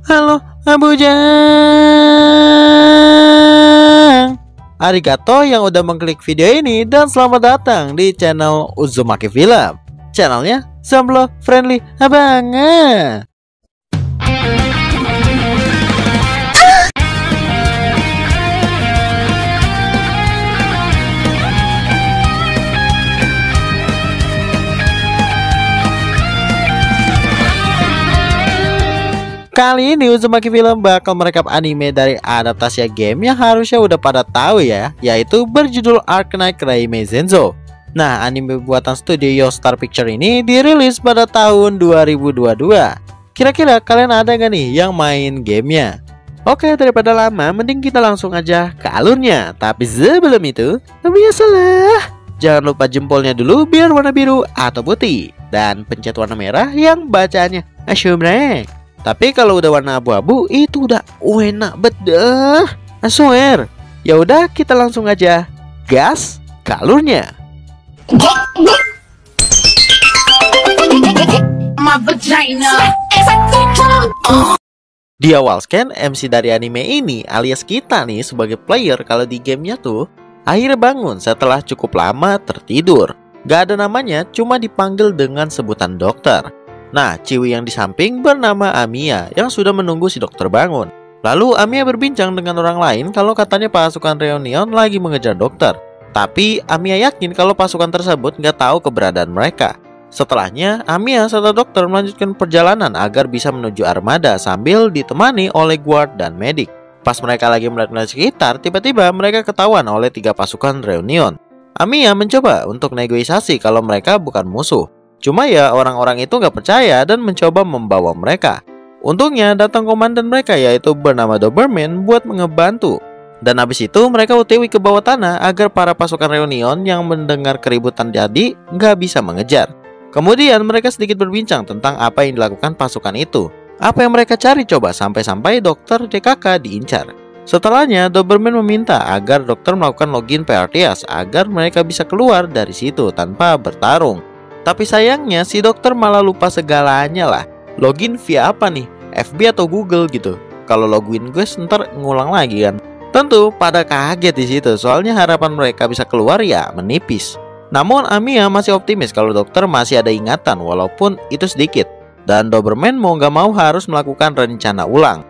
Halo, Abujang. Arigato yang udah mengklik video ini dan selamat datang di channel Uzumaki Film. Channelnya Zomblo Friendly banget. Kali ini Uzumaki Film bakal merekap anime dari adaptasi game yang harusnya udah pada tahu ya, yaitu berjudul Arknight Raime Zenzo. Nah, anime buatan studio Youngstar Picture ini dirilis pada tahun 2022. Kira-kira kalian ada gak nih yang main gamenya? Oke, daripada lama, mending kita langsung aja ke alurnya. Tapi sebelum itu, biasalah, jangan lupa jempolnya dulu biar warna biru atau putih, dan pencet warna merah yang bacaannya asyumrek. Tapi kalau udah warna abu-abu itu udah enak bedah, I swear. Ya udah, kita langsung aja gas ke alurnya. Di awal scan, MC dari anime ini alias kita nih sebagai player kalau di gamenya tuh akhirnya bangun setelah cukup lama tertidur. Gak ada namanya, cuma dipanggil dengan sebutan dokter. Nah, Ciwi yang di samping bernama Amiya yang sudah menunggu si dokter bangun. Lalu Amiya berbincang dengan orang lain kalau katanya pasukan Reunion lagi mengejar dokter. Tapi Amiya yakin kalau pasukan tersebut nggak tahu keberadaan mereka. Setelahnya, Amiya serta dokter melanjutkan perjalanan agar bisa menuju armada sambil ditemani oleh guard dan medik. Pas mereka lagi melihat sekitar, tiba-tiba mereka ketahuan oleh 3 pasukan Reunion. Amiya mencoba untuk negosiasi kalau mereka bukan musuh. Cuma ya orang-orang itu nggak percaya dan mencoba membawa mereka. Untungnya datang komandan mereka yaitu bernama Doberman buat ngebantu. Dan habis itu mereka OTW ke bawah tanah agar para pasukan Reunion yang mendengar keributan jadi nggak bisa mengejar. Kemudian mereka sedikit berbincang tentang apa yang dilakukan pasukan itu. Apa yang mereka cari coba sampai-sampai dokter DKK diincar. Setelahnya Doberman meminta agar dokter melakukan login PRTS agar mereka bisa keluar dari situ tanpa bertarung. Tapi sayangnya si dokter malah lupa segalanya lah. Login via apa nih? FB atau Google gitu. Kalau login gue ntar ngulang lagi kan. Tentu pada kaget di situ, soalnya harapan mereka bisa keluar ya menipis. Namun Amiya masih optimis kalau dokter masih ada ingatan walaupun itu sedikit. Dan Doberman mau gak mau harus melakukan rencana ulang.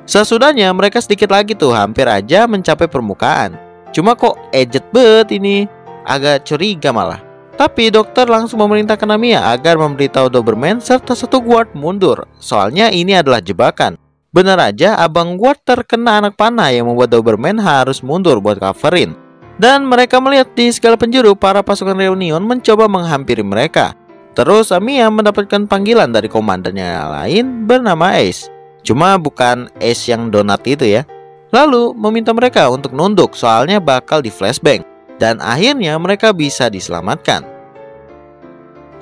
Sesudahnya mereka sedikit lagi tuh hampir aja mencapai permukaan. Cuma kok ejet bet ini, agak curiga malah. Tapi dokter langsung memerintahkan Amiya agar memberitahu Doberman serta satu guard mundur. Soalnya ini adalah jebakan. Benar aja abang guard terkena anak panah yang membuat Doberman harus mundur buat coverin. Dan mereka melihat di segala penjuru para pasukan Reunion mencoba menghampiri mereka. Terus Amiya mendapatkan panggilan dari komandannya lain bernama Ace. Cuma bukan Ace yang donat itu ya. Lalu meminta mereka untuk nunduk soalnya bakal di flashbang. Dan akhirnya mereka bisa diselamatkan.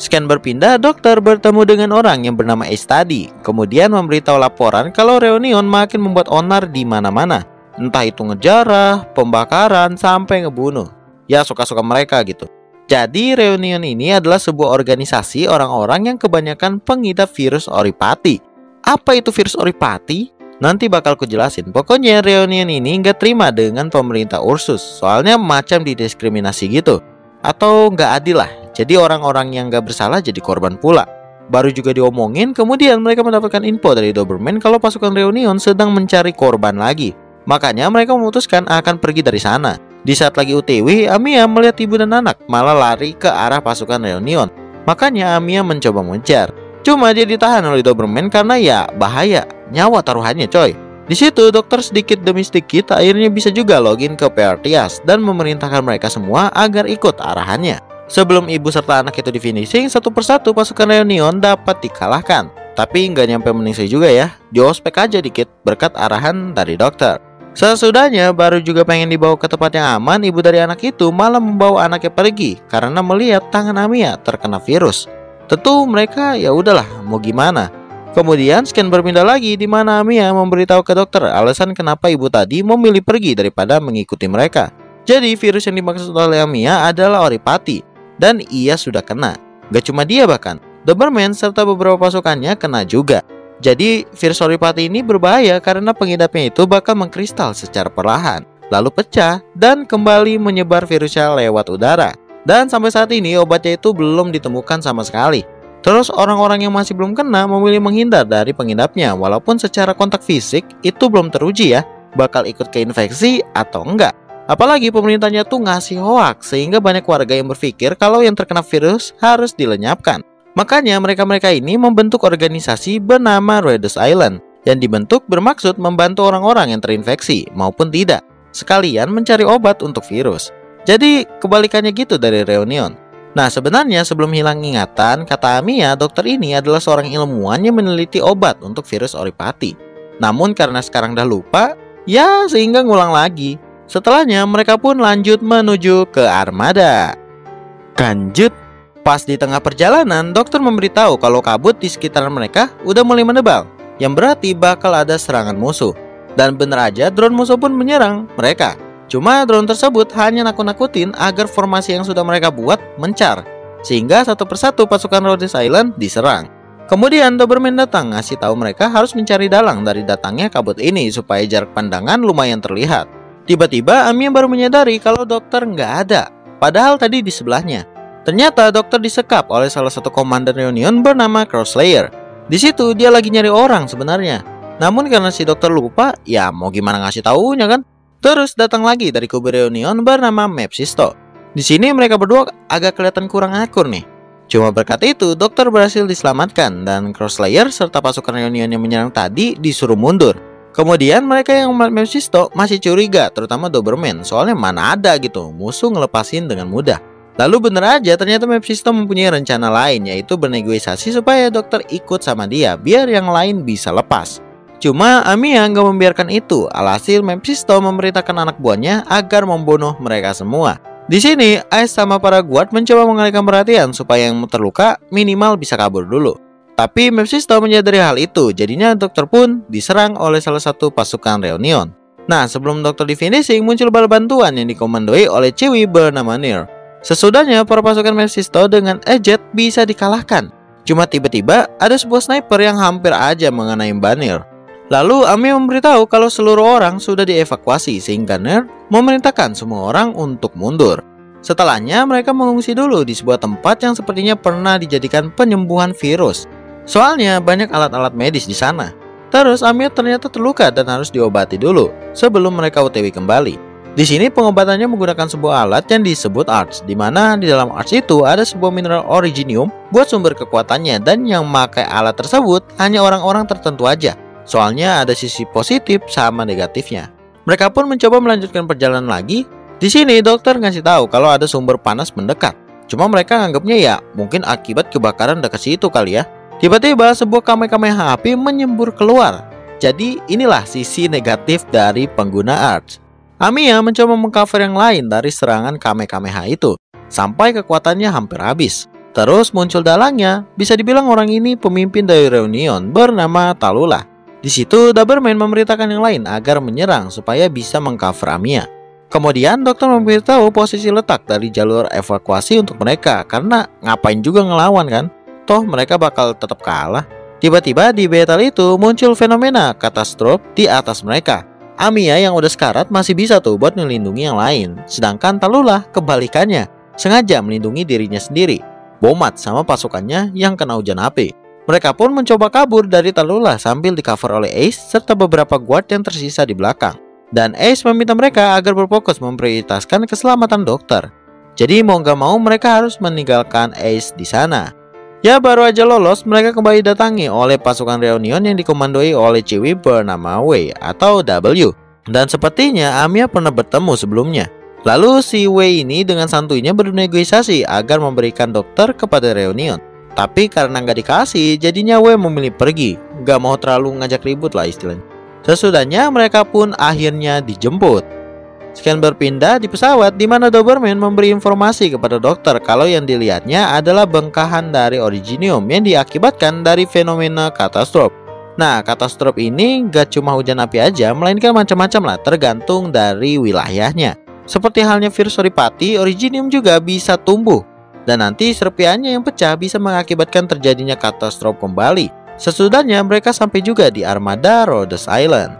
Scan berpindah, dokter bertemu dengan orang yang bernama Ace tadi. Kemudian memberitahu laporan kalau Reunion makin membuat onar di mana-mana. Entah itu ngejarah, pembakaran, sampai ngebunuh. Ya suka-suka mereka gitu. Jadi Reunion ini adalah sebuah organisasi orang-orang yang kebanyakan pengidap virus Oripati. Apa itu virus Oripati? Nanti bakal kujelasin. Pokoknya Reunion ini nggak terima dengan pemerintah Ursus. Soalnya macam didiskriminasi gitu. Atau nggak adil lah. Jadi orang-orang yang nggak bersalah jadi korban pula. Baru juga diomongin, kemudian mereka mendapatkan info dari Doberman kalau pasukan Reunion sedang mencari korban lagi. Makanya mereka memutuskan akan pergi dari sana. Di saat lagi UTW, Amiya melihat ibu dan anak malah lari ke arah pasukan Reunion. Makanya Amiya mencoba mengejar. Cuma dia ditahan oleh Doberman karena ya bahaya, nyawa taruhannya coy. Di situ dokter sedikit demi sedikit akhirnya bisa juga login ke PRTS dan memerintahkan mereka semua agar ikut arahannya. Sebelum ibu serta anak itu di finishing, satu persatu pasukan Reunion dapat dikalahkan. Tapi nggak nyampe meningsih juga ya, diospek aja dikit berkat arahan dari dokter. Sesudahnya baru juga pengen dibawa ke tempat yang aman, ibu dari anak itu malah membawa anaknya pergi karena melihat tangan Amiya terkena virus. Tentu mereka ya udahlah, mau gimana. Kemudian scan berpindah lagi di mana Amiya memberitahu ke dokter alasan kenapa ibu tadi memilih pergi daripada mengikuti mereka. Jadi virus yang dimaksud oleh Amiya adalah Oripati dan ia sudah kena. Gak cuma dia bahkan, Doberman serta beberapa pasukannya kena juga. Jadi virus Oripati ini berbahaya karena pengidapnya itu bakal mengkristal secara perlahan, lalu pecah dan kembali menyebar virusnya lewat udara. Dan sampai saat ini obatnya itu belum ditemukan sama sekali. Terus orang-orang yang masih belum kena memilih menghindar dari pengidapnya, walaupun secara kontak fisik itu belum teruji ya, bakal ikut keinfeksi atau enggak. Apalagi pemerintahnya tuh ngasih hoaks sehingga banyak warga yang berpikir kalau yang terkena virus harus dilenyapkan. Makanya mereka-mereka ini membentuk organisasi bernama Rhodes Island yang dibentuk bermaksud membantu orang-orang yang terinfeksi maupun tidak, sekalian mencari obat untuk virus. Jadi kebalikannya gitu dari Reunion. Nah sebenarnya sebelum hilang ingatan, kata Amiya, dokter ini adalah seorang ilmuwan yang meneliti obat untuk virus Oripati. Namun karena sekarang dah lupa, ya sehingga ngulang lagi. Setelahnya mereka pun lanjut menuju ke armada. Kanjut, pas di tengah perjalanan, dokter memberitahu kalau kabut di sekitaran mereka udah mulai menebal, yang berarti bakal ada serangan musuh. Dan bener aja drone musuh pun menyerang mereka. Cuma drone tersebut hanya nakut-nakutin agar formasi yang sudah mereka buat mencar, sehingga satu persatu pasukan Rhodes Island diserang. Kemudian Doberman datang ngasih tahu mereka harus mencari dalang dari datangnya kabut ini supaya jarak pandangan lumayan terlihat. Tiba-tiba Amiya baru menyadari kalau dokter nggak ada, padahal tadi di sebelahnya. Ternyata dokter disekap oleh salah satu komandan Reunion bernama Crosslayer. Di situ dia lagi nyari orang sebenarnya. Namun karena si dokter lupa, ya mau gimana ngasih taunya kan? Terus datang lagi dari kubu Reunion bernama Mephisto. Di sini mereka berdua agak kelihatan kurang akur nih. Cuma berkat itu dokter berhasil diselamatkan dan Crosslayer serta pasukan Reunion yang menyerang tadi disuruh mundur. Kemudian mereka yang Mephisto masih curiga, terutama Doberman, soalnya mana ada gitu musuh ngelepasin dengan mudah. Lalu bener aja ternyata Mephisto mempunyai rencana lain, yaitu bernegosiasi supaya dokter ikut sama dia biar yang lain bisa lepas. Cuma Amiya nggak membiarkan itu, alhasil Mephisto memerintahkan anak buahnya agar membunuh mereka semua. Di sini Ace sama para guard mencoba mengalihkan perhatian supaya yang terluka minimal bisa kabur dulu. Tapi Mephisto menyadari hal itu, jadinya dokter pun diserang oleh salah satu pasukan Reunion. Nah, sebelum dokter di finishing, muncul bala bantuan yang dikomandoi oleh Chewie bernama Nir. Sesudahnya, para pasukan Mephisto dengan Ejet bisa dikalahkan. Cuma tiba-tiba ada sebuah sniper yang hampir aja mengenai Banner. Lalu Amiya memberitahu kalau seluruh orang sudah dievakuasi sehingga Nir memerintahkan semua orang untuk mundur. Setelahnya, mereka mengungsi dulu di sebuah tempat yang sepertinya pernah dijadikan penyembuhan virus. Soalnya banyak alat-alat medis di sana. Terus Amiya ternyata terluka dan harus diobati dulu sebelum mereka OTW kembali. Di sini pengobatannya menggunakan sebuah alat yang disebut Arts, di mana di dalam Arts itu ada sebuah mineral Originium buat sumber kekuatannya, dan yang memakai alat tersebut hanya orang-orang tertentu aja. Soalnya ada sisi positif sama negatifnya. Mereka pun mencoba melanjutkan perjalanan lagi. Di sini dokter ngasih tahu kalau ada sumber panas mendekat. Cuma mereka anggapnya ya mungkin akibat kebakaran dekat situ kali ya. Tiba-tiba sebuah Kamehameha api menyembur keluar. Jadi inilah sisi negatif dari pengguna Arts. Amiya mencoba mengcover yang lain dari serangan Kamehameha itu sampai kekuatannya hampir habis. Terus muncul dalangnya, bisa dibilang orang ini pemimpin dari Reunion bernama Tallulah. Di situ Doberman memerintahkan yang lain agar menyerang supaya bisa mengcover Amiya. Kemudian dokter memberitahu posisi letak dari jalur evakuasi untuk mereka, karena ngapain juga ngelawan kan? Toh mereka bakal tetap kalah. Tiba-tiba di battle itu muncul fenomena katastrof di atas mereka. Amiya yang udah sekarat masih bisa tuh buat melindungi yang lain, sedangkan Tallulah kebalikannya, sengaja melindungi dirinya sendiri. Bomat sama pasukannya yang kena hujan api. Mereka pun mencoba kabur dari Tallulah sambil di cover oleh Ace serta beberapa guard yang tersisa di belakang. Dan Ace meminta mereka agar berfokus memprioritaskan keselamatan dokter. Jadi mau gak mau mereka harus meninggalkan Ace di sana. Ya baru aja lolos, mereka kembali datangi oleh pasukan Reunion yang dikomandoi oleh Chewie bernama Wei atau W. Dan sepertinya Amiya pernah bertemu sebelumnya. Lalu si Wei ini dengan santuinya bernegosiasi agar memberikan dokter kepada Reunion. Tapi karena nggak dikasih, jadinya Wei memilih pergi. Nggak mau terlalu ngajak ribut lah istilahnya. Sesudahnya mereka pun akhirnya dijemput. Sekian berpindah di pesawat di mana Doberman memberi informasi kepada dokter kalau yang dilihatnya adalah bengkahan dari Originium yang diakibatkan dari fenomena katastrof. Nah, katastrof ini gak cuma hujan api aja, melainkan macam-macam lah tergantung dari wilayahnya. Seperti halnya virus Oripati, Originium juga bisa tumbuh. Dan nanti serpiannya yang pecah bisa mengakibatkan terjadinya katastrof kembali. Sesudahnya mereka sampai juga di armada Rhodes Island.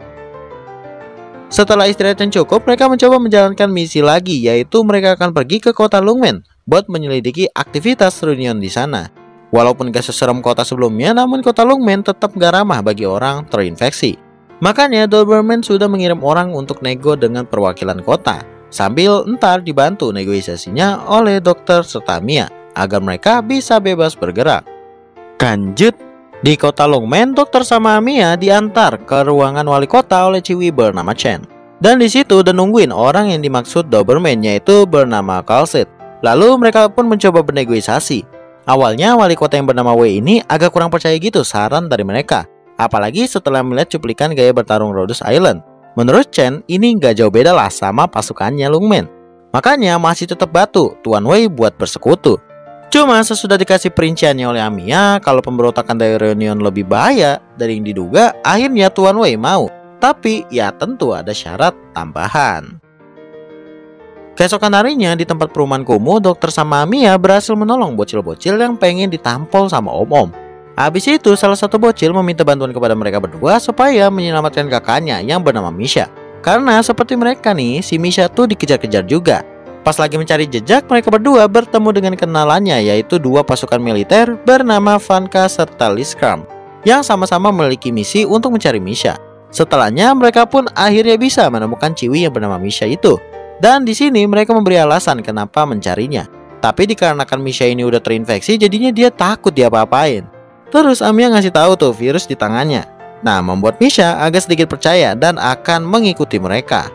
Setelah istirahat yang cukup, mereka mencoba menjalankan misi lagi, yaitu mereka akan pergi ke kota Lungmen buat menyelidiki aktivitas reunion di sana. Walaupun gak seserem kota sebelumnya, namun kota Lungmen tetap gak ramah bagi orang terinfeksi. Makanya Doberman sudah mengirim orang untuk nego dengan perwakilan kota, sambil entar dibantu negosiasinya oleh dokter serta Mia agar mereka bisa bebas bergerak. Lanjut, di kota Lungmen, dokter sama Mia diantar ke ruangan wali kota oleh Ciwi bernama Chen. Dan di situ udah nungguin orang yang dimaksud Doberman, yaitu bernama Kalsit. Lalu mereka pun mencoba bernegosiasi. Awalnya wali kota yang bernama Wei ini agak kurang percaya gitu saran dari mereka, apalagi setelah melihat cuplikan gaya bertarung Rhodes Island. Menurut Chen, ini nggak jauh beda lah sama pasukannya Lungmen. Makanya masih tetap batu Tuan Wei buat bersekutu. Cuma sesudah dikasih perinciannya oleh Amiya kalau pemberontakan dari reunion lebih bahaya dari yang diduga, akhirnya Tuan Wei mau. Tapi ya tentu ada syarat tambahan. Keesokan harinya di tempat perumahan kumuh, dokter sama Amiya berhasil menolong bocil-bocil yang pengen ditampol sama om-om. Habis itu salah satu bocil meminta bantuan kepada mereka berdua supaya menyelamatkan kakaknya yang bernama Misha. Karena seperti mereka nih, si Misha tuh dikejar-kejar juga. Pas lagi mencari jejak, mereka berdua bertemu dengan kenalannya, yaitu dua pasukan militer bernama Vanka serta Liskram yang sama-sama memiliki misi untuk mencari Misha. Setelahnya mereka pun akhirnya bisa menemukan Ciwi yang bernama Misha itu. Dan di sini mereka memberi alasan kenapa mencarinya. Tapi dikarenakan Misha ini udah terinfeksi, jadinya dia takut diapa-apain. Terus Amiya ngasih tahu tuh virus di tangannya. Nah, membuat Misha agak sedikit percaya dan akan mengikuti mereka.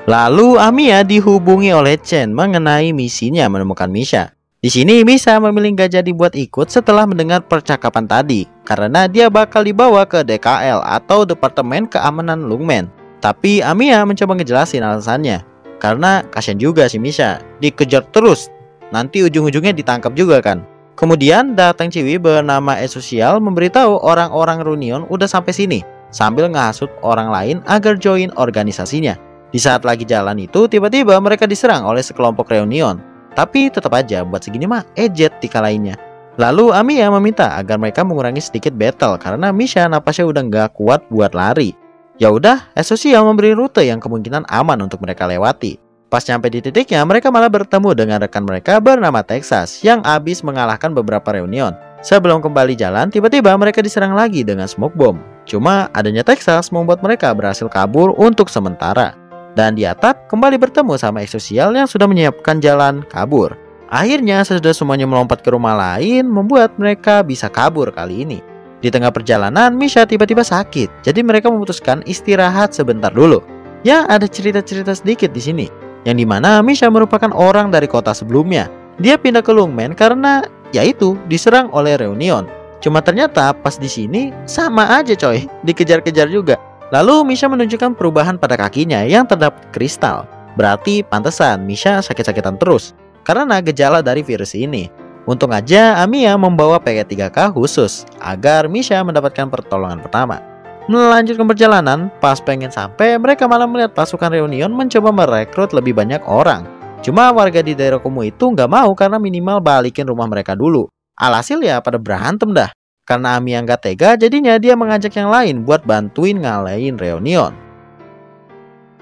Lalu Amiya dihubungi oleh Chen mengenai misinya menemukan Misha. Di sini Misha memilih gak jadi buat ikut setelah mendengar percakapan tadi, karena dia bakal dibawa ke DKL atau Departemen Keamanan Lungmen. Tapi Amiya mencoba ngejelasin alasannya, karena kasian juga si Misha, dikejar terus, nanti ujung-ujungnya ditangkap juga kan. Kemudian datang Ciwi bernama Esosial memberitahu orang-orang reunion udah sampai sini, sambil ngehasut orang lain agar join organisasinya. Di saat lagi jalan itu, tiba-tiba mereka diserang oleh sekelompok reunion. Tapi tetap aja buat segini mah ejet dikalahinnya. Lalu Amiya meminta agar mereka mengurangi sedikit battle karena Misha napasnya udah nggak kuat buat lari. Ya udah, Esosial memberi rute yang kemungkinan aman untuk mereka lewati. Pas nyampe di titiknya, mereka malah bertemu dengan rekan mereka bernama Texas yang abis mengalahkan beberapa reunion. Sebelum kembali jalan, tiba-tiba mereka diserang lagi dengan smoke bomb. Cuma adanya Texas membuat mereka berhasil kabur untuk sementara. Dan di atap kembali bertemu sama Esosial yang sudah menyiapkan jalan kabur. Akhirnya sesudah semuanya melompat ke rumah lain, membuat mereka bisa kabur kali ini. Di tengah perjalanan, Misha tiba-tiba sakit, jadi mereka memutuskan istirahat sebentar dulu. Ya, ada cerita-cerita sedikit di sini, yang dimana Misha merupakan orang dari kota sebelumnya. Dia pindah ke Lungmen karena yaitu diserang oleh reunion. Cuma ternyata pas di sini sama aja coy, dikejar-kejar juga. Lalu Misha menunjukkan perubahan pada kakinya yang terdapat kristal. Berarti pantesan Misha sakit-sakitan terus karena gejala dari virus ini. Untung aja Amiya membawa PK3K khusus agar Misha mendapatkan pertolongan pertama. Melanjutkan perjalanan, pas pengen sampai, mereka malah melihat pasukan reunion mencoba merekrut lebih banyak orang. Cuma warga di daerah kumuh itu nggak mau karena minimal balikin rumah mereka dulu. Alhasil ya pada berantem dah. Karena Amiya nggak tega, jadinya dia mengajak yang lain buat bantuin ngalahin reunion.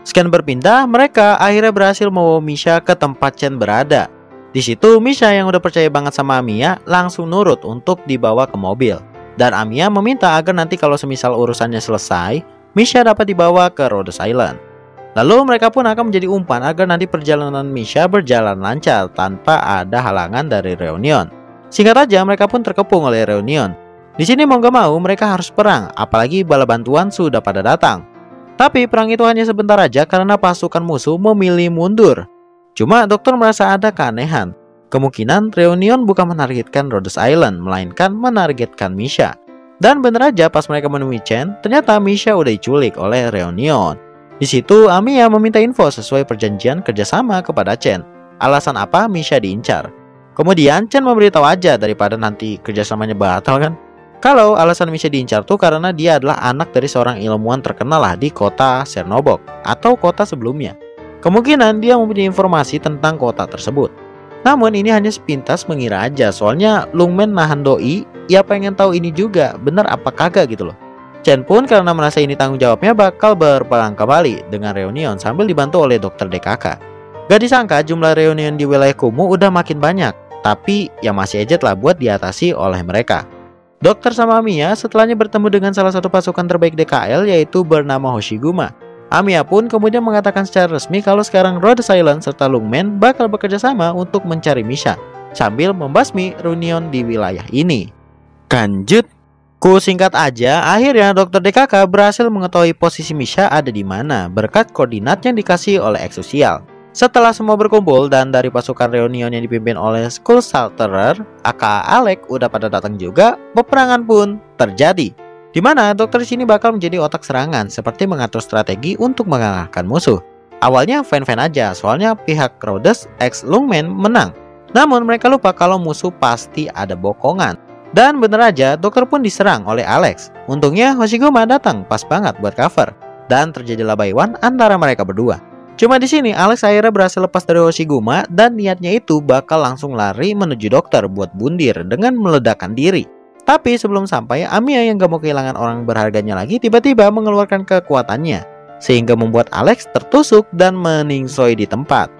Sekian berpindah, mereka akhirnya berhasil membawa Misha ke tempat Chen berada. Di situ Misha yang udah percaya banget sama Amiya langsung nurut untuk dibawa ke mobil. Dan Amiya meminta agar nanti kalau semisal urusannya selesai, Misha dapat dibawa ke Rhodes Island. Lalu mereka pun akan menjadi umpan agar nanti perjalanan Misha berjalan lancar tanpa ada halangan dari reunion. Singkat aja mereka pun terkepung oleh reunion. Di sini mau gak mau mereka harus perang, apalagi bala bantuan sudah pada datang. Tapi perang itu hanya sebentar aja karena pasukan musuh memilih mundur. Cuma dokter merasa ada keanehan. Kemungkinan reunion bukan menargetkan Rhodes Island, melainkan menargetkan Misha. Dan bener aja pas mereka menemui Chen, ternyata Misha udah diculik oleh reunion. Di situ Amiya meminta info sesuai perjanjian kerjasama kepada Chen. Alasan apa Misha diincar. Kemudian Chen memberitahu aja daripada nanti kerjasamanya batal kan. Kalau alasan Misha diincar tuh karena dia adalah anak dari seorang ilmuwan terkenal lah di kota Cernobog atau kota sebelumnya. Kemungkinan dia mempunyai informasi tentang kota tersebut. Namun ini hanya sepintas mengira aja, soalnya Lungmen nahan doi, ya pengen tahu ini juga, bener apa kagak gitu loh. Chen pun karena merasa ini tanggung jawabnya bakal berperang kembali dengan Reunion sambil dibantu oleh Dokter DKK. Gak disangka jumlah Reunion di wilayah kumuh udah makin banyak, tapi yang masih aja telah buat diatasi oleh mereka. Dokter sama Amiya setelahnya bertemu dengan salah satu pasukan terbaik DKL yaitu bernama Hoshiguma. Amiya pun kemudian mengatakan secara resmi kalau sekarang Rhodes Island serta Lungmen bakal bekerja sama untuk mencari Misha sambil membasmi Reunion di wilayah ini. Lanjut, ku singkat aja, akhirnya Dr. DKK berhasil mengetahui posisi Misha ada di mana berkat koordinat yang dikasih oleh Exusial. Setelah semua berkumpul dan dari pasukan Reunion yang dipimpin oleh Skull Salterer, aka Alex udah pada datang juga, peperangan pun terjadi. Di mana dokter di sini bakal menjadi otak serangan seperti mengatur strategi untuk mengalahkan musuh. Awalnya fan-fan aja, soalnya pihak Rhodes x Lungmen menang. Namun mereka lupa kalau musuh pasti ada bokongan. Dan bener aja, dokter pun diserang oleh Alex. Untungnya Hoshiguma datang pas banget buat cover. Dan terjadilah baywan antara mereka berdua. Cuma di sini Alex akhirnya berhasil lepas dari Hoshiguma dan niatnya itu bakal langsung lari menuju dokter buat bundir dengan meledakkan diri. Tapi sebelum sampai, Amiya yang gak mau kehilangan orang berharganya lagi tiba-tiba mengeluarkan kekuatannya, sehingga membuat Alex tertusuk dan meningsoi di tempat.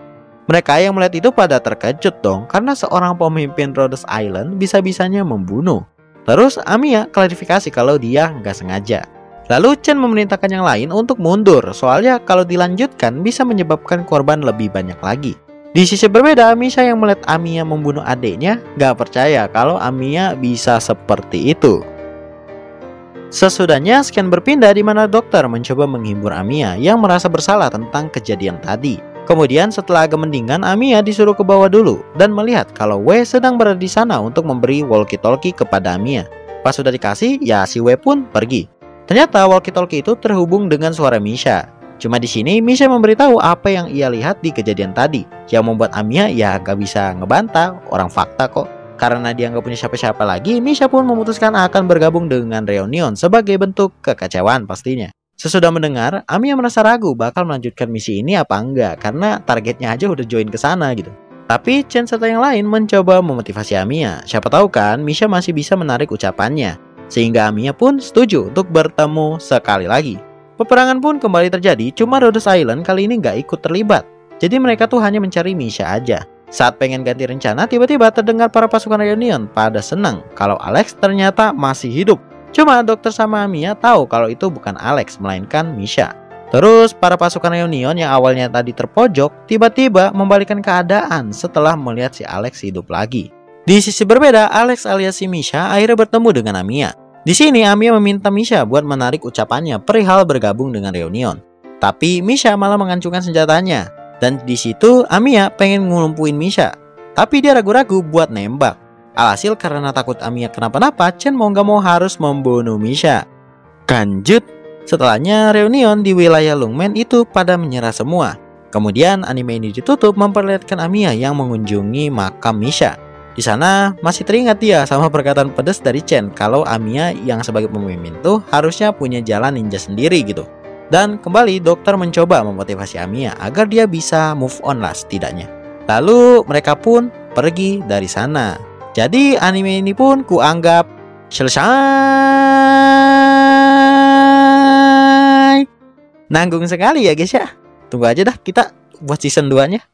Mereka yang melihat itu pada terkejut dong, karena seorang pemimpin Rhodes Island bisa-bisanya membunuh. Terus Amiya klarifikasi kalau dia gak sengaja. Lalu Chen memerintahkan yang lain untuk mundur, soalnya kalau dilanjutkan bisa menyebabkan korban lebih banyak lagi. Di sisi berbeda, Misha yang melihat Amiya membunuh adiknya gak percaya kalau Amiya bisa seperti itu. Sesudahnya scan berpindah di mana dokter mencoba menghibur Amiya yang merasa bersalah tentang kejadian tadi. Kemudian setelah agak mendingan, Amiya disuruh ke bawah dulu dan melihat kalau Wei sedang berada di sana untuk memberi walkie-talkie kepada Amiya. Pas sudah dikasih, ya si Wei pun pergi. Ternyata walkie-talkie itu terhubung dengan suara Misha. Cuma di sini Misha memberitahu apa yang ia lihat di kejadian tadi, yang membuat Amiya ya gak bisa ngebantah, orang fakta kok. Karena dia gak punya siapa-siapa lagi, Misha pun memutuskan akan bergabung dengan Reunion sebagai bentuk kekecewaan pastinya. Sesudah mendengar, Amiya merasa ragu bakal melanjutkan misi ini apa enggak, karena targetnya aja udah join ke sana gitu. Tapi Chen serta yang lain mencoba memotivasi Amiya. Siapa tahu kan Misha masih bisa menarik ucapannya, sehingga Amiya pun setuju untuk bertemu sekali lagi. Peperangan pun kembali terjadi, cuma Rhodes Island kali ini gak ikut terlibat. Jadi mereka tuh hanya mencari Misha aja. Saat pengen ganti rencana, tiba-tiba terdengar para pasukan Reunion pada senang kalau Alex ternyata masih hidup. Cuma dokter sama Amiya tahu kalau itu bukan Alex, melainkan Misha. Terus para pasukan Reunion yang awalnya tadi terpojok, tiba-tiba membalikkan keadaan setelah melihat si Alex hidup lagi. Di sisi berbeda, Alex alias si Misha akhirnya bertemu dengan Amiya. Di sini Amiya meminta Misha buat menarik ucapannya perihal bergabung dengan Reunion. Tapi Misha malah mengancungkan senjatanya. Dan di situ Amiya pengen ngelumpuin Misha. Tapi dia ragu-ragu buat nembak. Alhasil karena takut Amiya kenapa-napa, Chen mau gak mau harus membunuh Misha. Lanjut, setelahnya Reunion di wilayah Lungmen itu pada menyerah semua. Kemudian anime ini ditutup memperlihatkan Amiya yang mengunjungi makam Misha. Di sana masih teringat dia sama perkataan pedas dari Chen kalau Amiya yang sebagai pemimpin tuh harusnya punya jalan ninja sendiri gitu. Dan kembali dokter mencoba memotivasi Amiya agar dia bisa move on lah setidaknya. Lalu mereka pun pergi dari sana. Jadi anime ini pun kuanggap selesai. Nanggung sekali ya guys ya. Tunggu aja dah kita buat season 2-nya.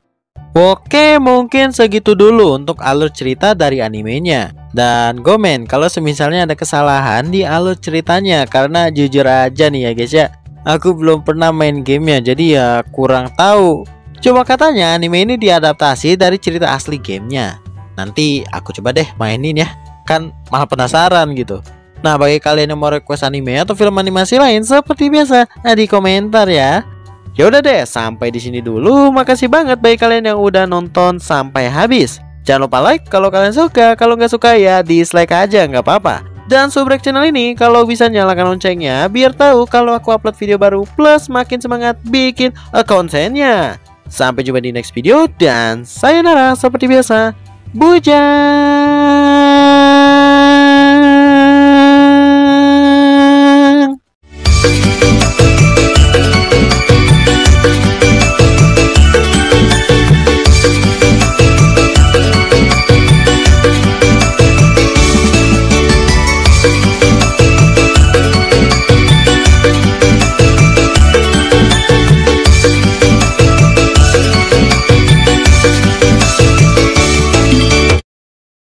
Oke, mungkin segitu dulu untuk alur cerita dari animenya. Dan komen kalau semisalnya ada kesalahan di alur ceritanya, karena jujur aja nih ya guys ya, aku belum pernah main gamenya, jadi ya kurang tahu. Cuma katanya anime ini diadaptasi dari cerita asli gamenya. Nanti aku coba deh mainin ya, kan malah penasaran gitu. Nah, bagi kalian yang mau request anime atau film animasi lain seperti biasa, di komentar ya. Ya udah deh, sampai di sini dulu. Makasih banget bagi kalian yang udah nonton sampai habis. Jangan lupa like kalau kalian suka. Kalau nggak suka ya dislike aja, nggak apa-apa. Dan subrek channel ini kalau bisa nyalakan loncengnya biar tahu kalau aku upload video baru, plus makin semangat bikin kontennya. Sampai jumpa di next video dan sayonara seperti biasa. Bujang.